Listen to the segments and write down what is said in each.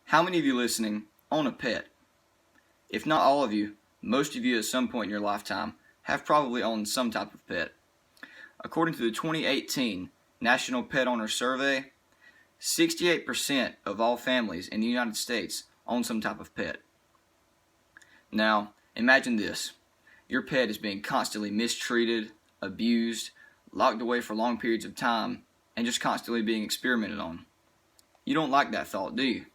How many of you listening own a pet? If not all of you, most of you at some point in your lifetime have probably owned some type of pet. According to the 2018 National Pet Owner Survey, 68% of all families in the United States own some type of pet. Now, imagine this. Your pet is being constantly mistreated, abused, locked away for long periods of time, and just constantly being experimented on. You don't like that thought, do you?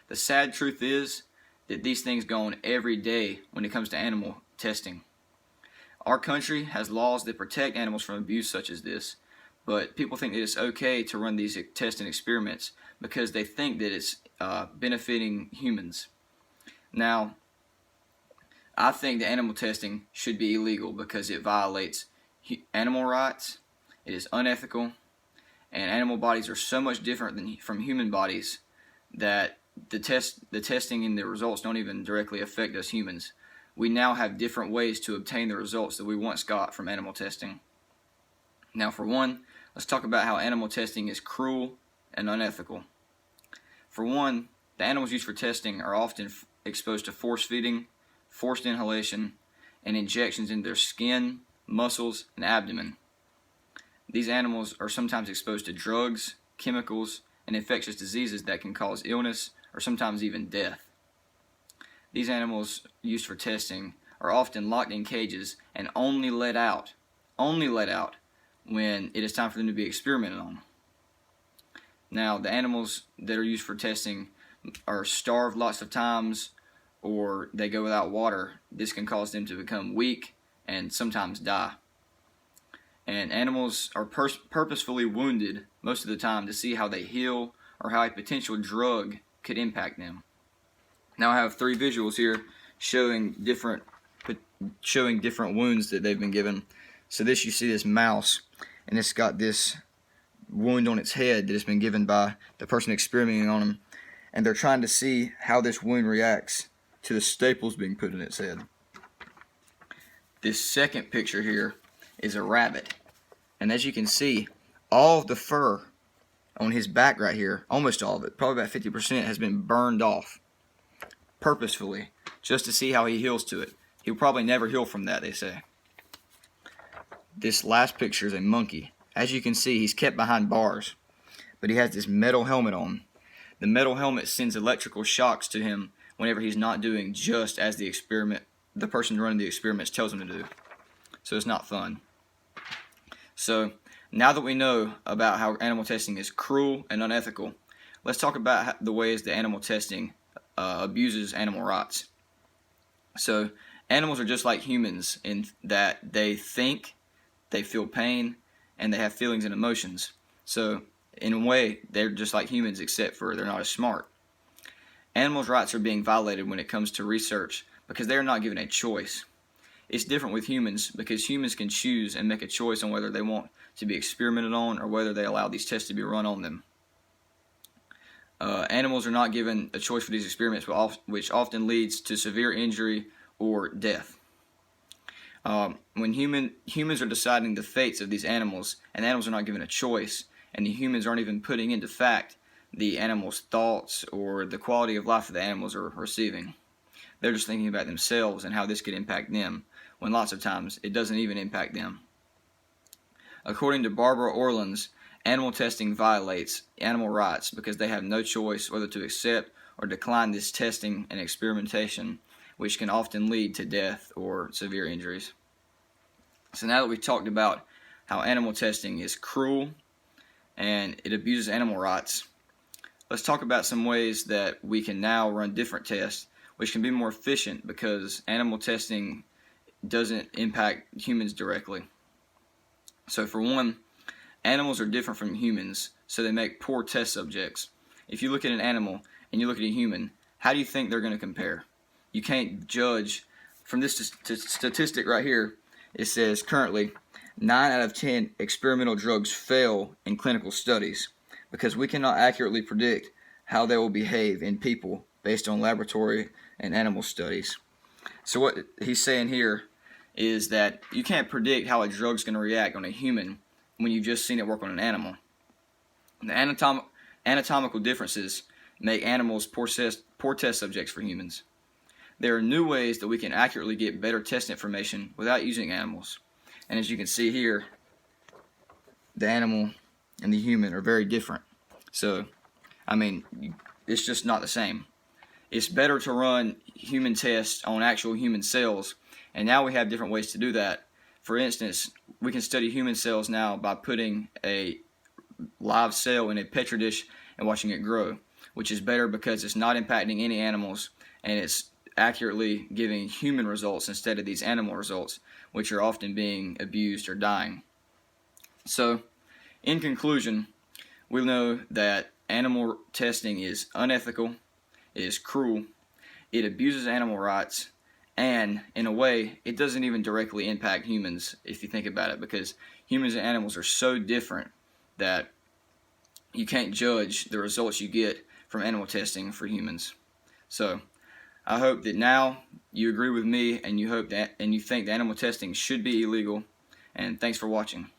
The sad truth is that these things go on every day when it comes to animal testing. Our country has laws that protect animals from abuse such as this, but people think that it's okay to run these tests and experiments because they think that it's benefiting humans. Now, I think that animal testing should be illegal because it violates animal rights, it is unethical, and animal bodies are so much different from human bodies that the testing and the results don't even directly affect us humans. We now have different ways to obtain the results that we once got from animal testing. Now, for one, let's talk about how animal testing is cruel and unethical. For one, the animals used for testing are often exposed to force feeding, forced inhalation, and injections into their skin, muscles, and abdomen. These animals are sometimes exposed to drugs, chemicals, and infectious diseases that can cause illness or sometimes even death. These animals used for testing are often locked in cages and only let out when it is time for them to be experimented on. Now, the animals that are used for testing are starved lots of times, or they go without water. This can cause them to become weak and sometimes die. And animals are purposefully wounded most of the time to see how they heal or how a potential drug could impact them. Now I have 3 visuals here showing different wounds that they've been given. So you see this mouse, and it's got this wound on its head that has been given by the person experimenting on him, and they're trying to see how this wound reacts to the staples being put in its head. This second picture here is a rabbit, and as you can see, all of the fur on his back right here, almost all of it, probably about 50%, has been burned off purposefully just to see how he heals to it. He'll probably never heal from that, they say. This last picture is a monkey. As you can see, he's kept behind bars, but he has this metal helmet on. The metal helmet sends electrical shocks to him whenever he's not doing just as the person running the experiments tells him to do. So it's not fun. So now that we know about how animal testing is cruel and unethical, let's talk about the ways that animal testing abuses animal rights. So animals are just like humans in that they think, they feel pain, and they have feelings and emotions. So in a way, they're just like humans except for they're not as smart. Animals' rights are being violated when it comes to research because they're not given a choice. It's different with humans because humans can choose and make a choice on whether they want to be experimented on or whether they allow these tests to be run on them. Animals are not given a choice for these experiments, which often leads to severe injury or death. When humans are deciding the fates of these animals, and animals are not given a choice, and the humans aren't even putting into fact the animals' thoughts or the quality of life that the animals are receiving. They're just thinking about themselves and how this could impact them, when lots of times it doesn't even impact them. According to Barbara Orlins, animal testing violates animal rights because they have no choice whether to accept or decline this testing and experimentation, which can often lead to death or severe injuries. So now that we've talked about how animal testing is cruel and it abuses animal rights, let's talk about some ways that we can now run different tests which can be more efficient because animal testing doesn't impact humans directly. So for one, animals are different from humans, so they make poor test subjects. If you look at an animal and you look at a human, how do you think they're going to compare? You can't judge. From this statistic right here, it says currently 9 out of 10 experimental drugs fail in clinical studies because we cannot accurately predict how they will behave in people based on laboratory and animal studies. So what he's saying here is that you can't predict how a drug's going to react on a human when you've just seen it work on an animal. The anatomical differences make animals poor test subjects for humans. There are new ways that we can accurately get better test information without using animals. And as you can see here, the animal and the human are very different. So, I mean, it's just not the same. It's better to run human tests on actual human cells, and now we have different ways to do that. For instance, we can study human cells now by putting a live cell in a petri dish and watching it grow, which is better because it's not impacting any animals and it's accurately giving human results instead of these animal results, which are often being abused or dying. So, in conclusion, we know that animal testing is unethical, it is cruel, it abuses animal rights, and in a way, it doesn't even directly impact humans if you think about it, because humans and animals are so different that you can't judge the results you get from animal testing for humans. So, I hope that now you agree with me and you think that animal testing should be illegal, and thanks for watching.